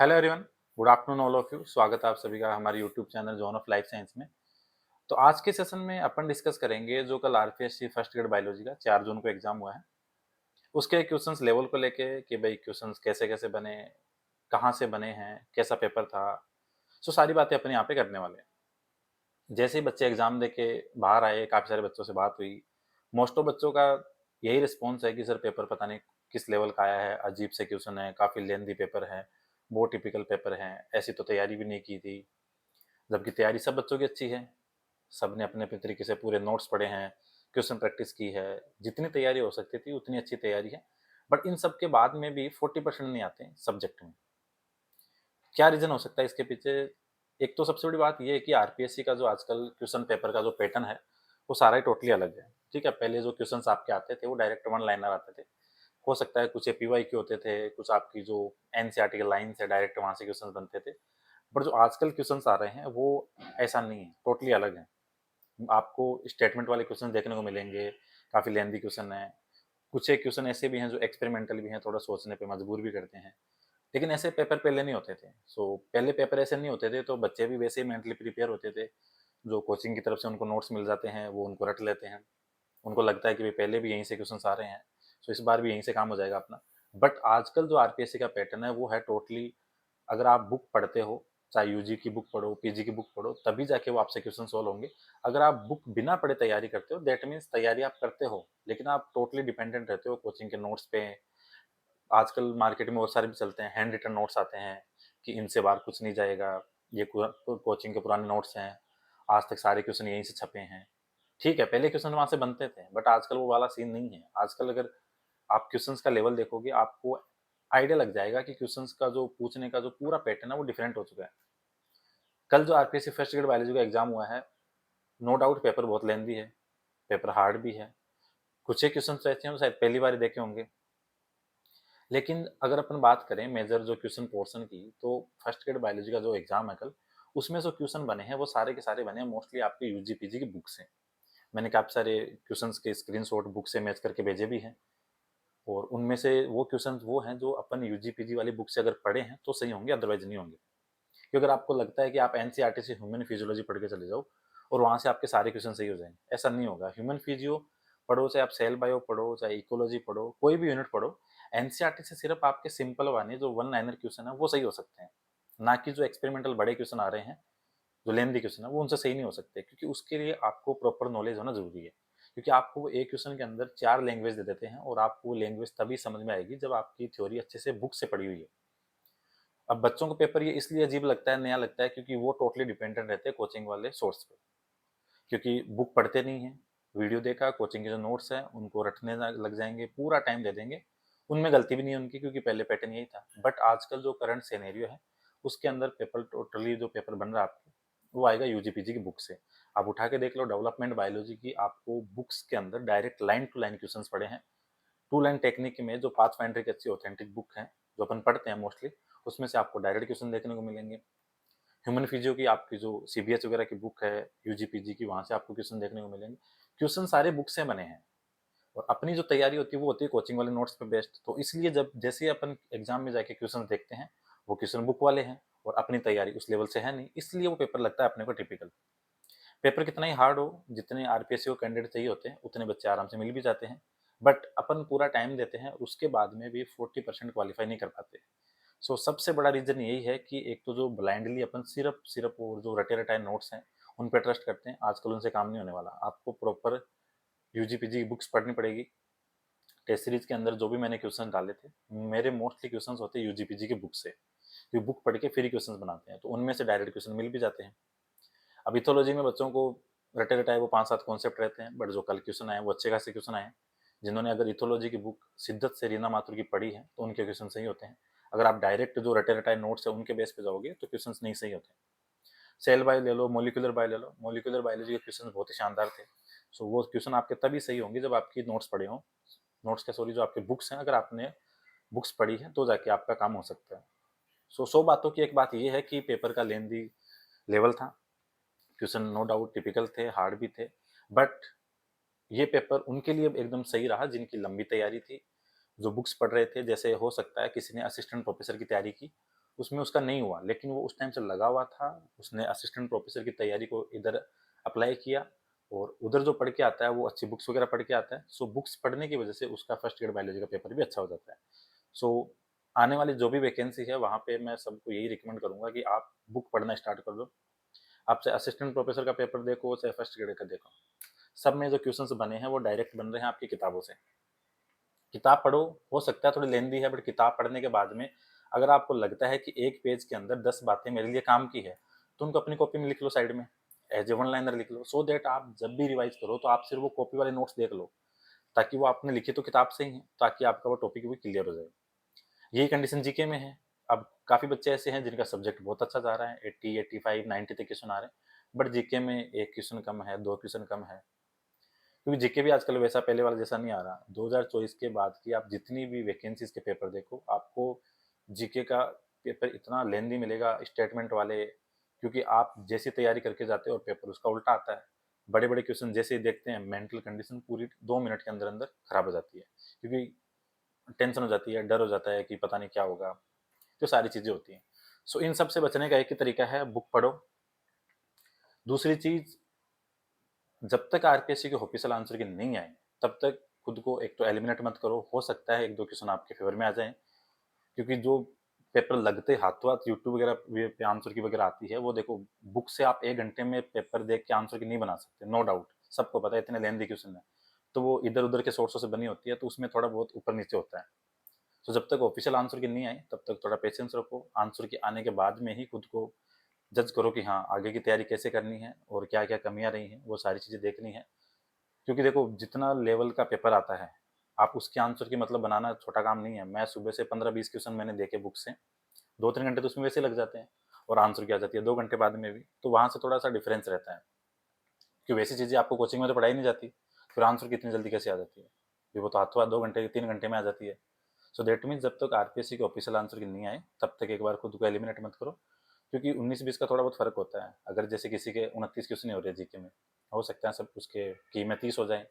Hello everyone, good afternoon all of you. स्वागत है आप सभी का हमारे YouTube channel zone of life science में। तो आज के सेशन में अपन डिस्कस करेंगे जो कल आरपीएससी फर्स्ट ग्रेड बायोलॉजी का 4 जून को एग्जाम हुआ है, उसके क्वेश्चंस लेवल को लेके कि भाई क्वेश्चंस कैसे-कैसे बने, कहाँ से बने हैं, कैसा पेपर था। सो सारी बातें अपन यहाँ पे करने वाले हैं। जैसे ही बच्चे एग्जाम देके बाहर आए, काफ़ी सारे बच्चों से बात हुई। मोस्ट ऑफ बच्चों का यही रिस्पॉन्स है कि सर पेपर पता नहीं किस लेवल का आया है, अजीब से क्वेश्चन है, काफ़ी लेंथी पेपर है, बहुत टिपिकल पेपर है, ऐसी तो तैयारी भी नहीं की थी। जबकि तैयारी सब बच्चों की अच्छी है, सबने अपने-अपने तरीके से पूरे नोट्स पढ़े हैं, क्वेश्चन प्रैक्टिस की है, जितनी तैयारी हो सकती थी उतनी अच्छी तैयारी है। बट इन सब के बाद में भी 40% नहीं आते हैं सब्जेक्ट में। क्या रीज़न हो सकता है इसके पीछे? एक तो सबसे बड़ी बात ये है कि आरपीएससी का जो आजकल क्वेश्चन पेपर का जो पैटर्न है, वो सारा ही टोटली अलग है। ठीक है? पहले जो क्वेश्चन्स आपके आते थे वो डायरेक्ट वन लाइनर आते थे। हो सकता है कुछ एपीवाईक्यू होते थे, कुछ आपकी जो एनसीईआरटी की लाइन से डायरेक्ट वहाँ से क्वेश्चंस बनते थे। बट जो आजकल क्वेश्चंस आ रहे हैं वो ऐसा नहीं है, टोटली अलग है। आपको स्टेटमेंट वाले क्वेश्चन देखने को मिलेंगे, काफ़ी लेंथी क्वेश्चन है। कुछ एक क्वेश्चन ऐसे भी हैं जो एक्सपेरिमेंटल भी हैं, थोड़ा सोचने पे मजबूर भी करते हैं। लेकिन ऐसे पेपर पहले नहीं होते थे। पहले पेपर ऐसे नहीं होते थे तो बच्चे भी वैसे ही मेंटली प्रिपेयर होते थे। जो कोचिंग की तरफ से उनको नोट्स मिल जाते हैं, वो उनको रट लेते हैं। उनको लगता है कि भई पहले भी यहीं से क्वेश्चन्स आ रहे हैं, सो इस बार भी यहीं से काम हो जाएगा अपना। बट आजकल जो आरपीएससी का पैटर्न है वो है टोटली, अगर आप बुक पढ़ते हो, चाहे यूजी की बुक पढ़ो, पीजी की बुक पढ़ो, तभी जाके वो आपसे क्वेश्चन सॉल्व होंगे। अगर आप बुक बिना पढ़े तैयारी करते हो, दैट मीन्स तैयारी आप करते हो, लेकिन आप टोटली डिपेंडेंट रहते हो कोचिंग के नोट्स पे। आजकल मार्केट में बहुत सारे भी चलते हैं, हैंड रिटन नोट्स आते हैं कि इनसे बाहर कुछ नहीं जाएगा, ये कोचिंग के पुराने नोट्स हैं, आज तक सारे क्वेश्चन यहीं से छपे हैं। ठीक है, पहले क्वेश्चन वहाँ से बनते थे, बट आजकल वो वाला सीन नहीं है। आजकल अगर आप क्वेश्चंस का लेवल देखोगे, आपको आइडिया लग जाएगा कि क्वेश्चंस का जो पूछने का जो पूरा पैटर्न है, वो डिफरेंट हो चुका है। कल जो आरपीएससी फर्स्ट ग्रेड बायोलॉजी का एग्जाम हुआ है, नो डाउट पेपर बहुत लेंथी है, पेपर हार्ड भी है। कुछ एक क्वेश्चंस ऐसे हैं, वो शायद पहली बार ही देखे होंगे। लेकिन अगर अपन बात करें मेजर जो क्वेश्चन पोर्शन की, तो फर्स्ट ग्रेड बायोलॉजी का जो एग्जाम है कल, उसमें जो क्वेश्चन बने हैं, वो सारे के सारे बने हैं मोस्टली आपके यूजी पीजी की बुक से। मैंने काफ़ी सारे क्वेश्चंस के स्क्रीनशॉट बुक से मैच करके भेजे भी हैं, और उनमें से वो क्वेश्चंस वो हैं जो अपन यूजी पीजी वाली बुक से अगर पढ़े हैं तो सही होंगे, अदरवाइज नहीं होंगे। क्योंकि अगर आपको लगता है कि आप एनसीईआरटी से ह्यूमन फिजियोलॉजी पढ़ के चले जाओ और वहाँ से आपके सारे क्वेश्चन सही हो जाएंगे, ऐसा नहीं होगा। ह्यूमन फिजियो पढ़ो, चाहे आप सेल बायो पढ़ो, चाहे इकोलॉजी पढ़ो, कोई भी यूनिट पढ़ो, एनसीईआरटी से सिर्फ आपके सिंपल वाले जो वन लाइनर क्वेश्चन है वो सही हो सकते हैं, ना कि जो एक्सपेरिमेंटल बड़े क्वेश्चन आ रहे हैं, जो लेंथी क्वेश्चन है वो उनसे सही नहीं हो सकते, क्योंकि उसके लिए आपको प्रॉपर नॉलेज होना जरूरी है। क्योंकि आपको वो एक क्वेश्चन के अंदर 4 लैंग्वेज दे देते हैं, और आपको वो लैंग्वेज तभी समझ में आएगी जब आपकी थ्योरी अच्छे से बुक से पढ़ी हुई है। अब बच्चों को पेपर ये इसलिए अजीब लगता है, नया लगता है, क्योंकि वो टोटली डिपेंडेंट रहते हैं कोचिंग वाले सोर्स पे। क्योंकि बुक पढ़ते नहीं हैं, वीडियो देखा, कोचिंग के जो नोट्स हैं उनको रटने लग जाएंगे, पूरा टाइम दे देंगे। उनमें गलती भी नहीं है उनकी, क्योंकि पहले पैटर्न यही था। बट आजकल जो करंट सिनेरियो है, उसके अंदर पेपर टोटली जो पेपर बन रहा है आपके, वो आएगा यूजी पीजी की बुक से। आप उठा के देख लो डेवलपमेंट बायोलॉजी की, आपको बुक्स के अंदर direct line to line question पड़े हैं। टू लाइन टेक्निक में जो पाथ फाइंडर की अच्छी ऑथेंटिक बुक है, जो अपन पढ़ते हैं मोस्टली, उसमें से आपको डायरेक्ट क्वेश्चन देखने को मिलेंगे। ह्यूमन फिजियो की आपकी जो सीबीएस वगैरह की बुक है, यूजी पीजी की, वहाँ से आपको क्वेश्चन देखने को मिलेंगे। क्वेश्चन सारे बुक से बने हैं, और अपनी जो तैयारी होती है वो होती है कोचिंग वाले नोट्स पे बेस्ड। तो इसलिए जब जैसे ही अपन एग्जाम में जाके क्वेश्चन देखते हैं, वो क्वेश्चन बुक वाले हैं, और अपनी तैयारी उस लेवल से है नहीं, इसलिए वो पेपर लगता है अपने को टिपिकल। पेपर कितना ही हार्ड हो, जितने आरपीएससी को कैंडिडेट चाहिए होते हैं, उतने बच्चे आराम से मिल भी जाते हैं। बट अपन पूरा टाइम देते हैं, उसके बाद में भी 40% क्वालिफाई नहीं कर पाते। सबसे बड़ा रीज़न यही है कि एक तो जो ब्लाइंडली अपन सिर्फ सिर्फ वो जो रटे-रटाए नोट्स हैं, उन पे ट्रस्ट करते हैं, आजकल उनसे काम नहीं होने वाला। आपको प्रॉपर यूजी-पीजी की बुक्स पढ़नी पड़ेगी। टेस्ट सीरीज़ के अंदर जो भी मैंने क्वेश्चन डाले थे, मेरे मोस्टली क्वेश्चन्स होते हैं यूजी-पीजी की बुक से। ये बुक पढ़ के फिर ही क्वेश्चंस बनाते हैं, तो उनमें से डायरेक्ट क्वेश्चन मिल भी जाते हैं। अब इथोलॉजी में बच्चों को रटे-रटाए वो 5-7 कॉन्सेप्ट रहते हैं, बट जो कल क्वेश्चन आए, वो अच्छे खासे क्वेश्चन आए हैं। जिन्होंने अगर इथोलॉजी की बुक शिद्दत से रीना माथुर की पढ़ी है, तो उनके क्वेश्चन सही होते हैं। अगर आप डायरेक्ट जो रटे-रटाए नोट्स है, उनके बेस पे जाओगे, तो क्वेश्चंस नहीं सही होते। सेल बायो ले लो, मॉलिक्यूलर बायो ले लो, मॉलिक्यूलर बायोलॉजी के क्वेश्चन बहुत ही शानदार थे। वो क्वेश्चन आपके तभी सही होंगे जब आपकी नोट्स पढ़े हों। नोट्स क्या, सॉरी, जो आपके बुक्स हैं, अगर आपने बुक्स पढ़ी है, तो जाके आपका काम हो सकता है। 100 बातों की एक बात ये है कि पेपर का लेंथी लेवल था। क्वेश्चन नो डाउट टिपिकल थे, हार्ड भी थे, बट ये पेपर उनके लिए एकदम सही रहा जिनकी लंबी तैयारी थी, जो बुक्स पढ़ रहे थे। जैसे हो सकता है किसी ने असिस्टेंट प्रोफेसर की तैयारी की, उसमें उसका नहीं हुआ, लेकिन वो उस टाइम से लगा हुआ था, उसने असिस्टेंट प्रोफेसर की तैयारी को इधर अप्लाई किया और उधर जो पढ़ के आता है वो अच्छी बुक्स वगैरह पढ़ के आता है। सो बुक्स पढ़ने की वजह से उसका फर्स्ट ग्रेड बायोलॉजी का पेपर भी अच्छा हो जाता है। सो आने वाली जो भी वैकेंसी है वहाँ पे मैं सबको यही रिकमेंड करूँगा कि आप बुक पढ़ना स्टार्ट कर दो। आप चाहे असिस्टेंट प्रोफेसर का पेपर देखो, चाहे फर्स्ट ग्रेड का देखो, सब में जो क्वेश्चंस बने हैं वो डायरेक्ट बन रहे हैं आपकी किताबों से। किताब पढ़ो, हो सकता है थोड़ी लेंदी है, बट किताब पढ़ने के बाद में अगर आपको लगता है कि एक पेज के अंदर 10 बातें मेरे लिए काम की है, तो उनको अपनी कॉपी में लिख लो साइड में, एज ए वन लाइनर लिख लो, सो दैट आप जब भी रिवाइज करो तो आप सिर्फ वो कॉपी वाले नोट्स देख लो, ताकि वो आपने लिखी तो किताब से ही है, ताकि आपका वो टॉपिक भी क्लियर हो जाए। यही कंडीशन जीके में है। अब काफ़ी बच्चे ऐसे हैं जिनका सब्जेक्ट बहुत अच्छा जा रहा है, 80, 85, 90 तक क्वेश्चन आ रहे हैं, बट जीके में 1 क्वेश्चन कम है, 2 क्वेश्चन कम है। क्योंकि जीके भी आजकल वैसा पहले वाला जैसा नहीं आ रहा। 2024 के बाद की आप जितनी भी वैकेंसीज़ के पेपर देखो, आपको जीके का पेपर इतना लेंदी मिलेगा स्टेटमेंट वाले, क्योंकि आप जैसी तैयारी करके जाते हो और पेपर उसका उल्टा आता है। बड़े-बड़े क्वेश्चन जैसे ही देखते हैं, मेंटल कंडीशन पूरी 2 मिनट के अंदर-अंदर खराब हो जाती है। क्योंकि टेंशन हो जाती है, डर हो जाता है कि पता नहीं क्या होगा, तो सारी चीज़ें होती हैं। सो इन सब से बचने का एक ही तरीका है, बुक पढ़ो। दूसरी चीज़, जब तक आरपीएससी के ऑफिशियल आंसर की नहीं आए, तब तक खुद को एक तो एलिमिनेट मत करो। हो सकता है 1-2 क्वेश्चन आपके फेवर में आ जाएँ, क्योंकि जो पेपर लगते हाथों-हाथ यूट्यूब वगैरह पे आंसर की वगैरह आती है, वो देखो बुक से आप 1 घंटे में पेपर देख के आंसर की नहीं बना सकते, नो डाउट। सबको पता है इतने लेंथी क्वेश्चन है। तो वो इधर-उधर के सोर्सों से बनी होती है, तो उसमें थोड़ा बहुत ऊपर-नीचे होता है। तो जब तक ऑफिशियल आंसर की नहीं आई, तब तक थोड़ा पेशेंस रखो। आंसर की आने के बाद में ही खुद को जज करो कि हाँ, आगे की तैयारी कैसे करनी है और क्या-क्या कमियाँ रही हैं, वो सारी चीज़ें देखनी है। क्योंकि देखो जितना लेवल का पेपर आता है, आप उसके आंसर की मतलब बनाना छोटा काम नहीं है। मैं सुबह से 15-20 क्वेश्चन मैंने देखे बुक से, 2-3 घंटे तो उसमें वैसे ही लग जाते हैं और आंसर की आ जाती है 2 घंटे बाद में भी। तो वहाँ से थोड़ा-सा डिफरेंस रहता है, कि वैसी चीज़ें आपको कोचिंग में तो पढ़ाई नहीं जाती, फिर आंसर की इतनी जल्दी कैसे आ जाती है? फिर वो तो हाथों-हाथ 2 घंटे, 3 घंटे में आ जाती है। सो दैट मीन्स जब तक आरपीएससी के ऑफिशियल आंसर की नहीं आए, तब तक एक बार खुद को एलिमिनेट मत करो, क्योंकि 19-20 का थोड़ा बहुत फ़र्क होता है। अगर जैसे किसी के 29 क्वेश्चन ही हो रहे हैं जीके में, हो सकता है सब उसके की में 30 हो जाएँ।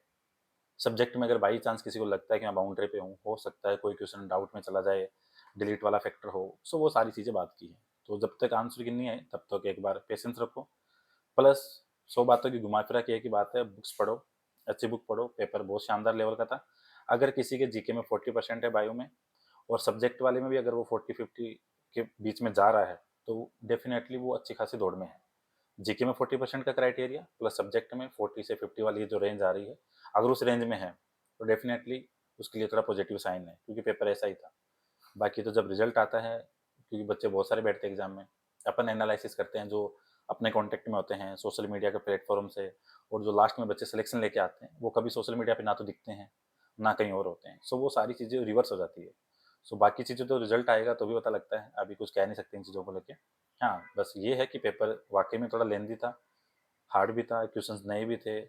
सब्जेक्ट में अगर बाई चांस किसी को लगता है कि मैं बाउंड्री पे हूँ, हो सकता है कोई क्वेश्चन डाउट में चला जाए, डिलीट वाला फैक्टर हो, सो वो सारी चीज़ें बात की हैं। तो जब तक आंसर की नहीं आए, तब तक एक बार पेशेंस रखो। प्लस 100 बातों की घुमा-फिरा के एक ही बात है, बुक्स पढ़ो, अच्छी बुक पढ़ो, पेपर बहुत शानदार लेवल का था। अगर किसी के जीके में 40% है बायो में और सब्जेक्ट वाले में भी अगर वो 40-50 के बीच में जा रहा है, तो डेफ़िनेटली वो अच्छी खासी दौड़ में है। जीके में 40% का क्राइटेरिया प्लस सब्जेक्ट में 40 से 50 वाली जो रेंज आ रही है, अगर उस रेंज में है, तो डेफ़िनेटली उसके लिए थोड़ा पॉजिटिव साइन है, क्योंकि पेपर ऐसा ही था। बाकी तो जब रिजल्ट आता है, क्योंकि बच्चे बहुत सारे बैठते हैं एग्जाम में, अपन एनालिसिस करते हैं जो अपने कांटेक्ट में होते हैं सोशल मीडिया के प्लेटफॉर्म से, और जो लास्ट में बच्चे सिलेक्शन लेके आते हैं वो कभी सोशल मीडिया पे ना तो दिखते हैं ना कहीं और होते हैं। सो वो सारी चीज़ें रिवर्स हो जाती है। सो बाकी चीज़ें तो रिजल्ट आएगा तो भी पता लगता है, अभी कुछ कह नहीं सकते इन चीज़ों को लेके। हाँ, बस ये है कि पेपर वाकई में थोड़ा लेंदी था, हार्ड भी था, क्वेश्चंस नए भी थे,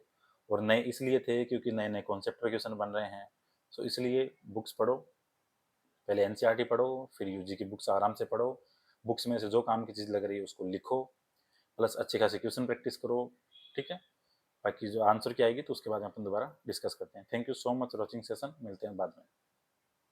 और नए इसलिए थे क्योंकि नए नए कॉन्सेप्ट पे क्वेश्चन बन रहे हैं। सो इसलिए बुक्स पढ़ो, पहले एनसीईआरटी पढ़ो, फिर यूजी की बुक्स आराम से पढ़ो, बुक्स में से जो काम की चीज़ लग रही है उसको लिखो, प्लस अच्छे खासे क्वेश्चन प्रैक्टिस करो, ठीक है। बाकी जो आंसर की आएगी तो उसके बाद अपन दोबारा डिस्कस करते हैं। Thank you so much watching session, मिलते हैं बाद में।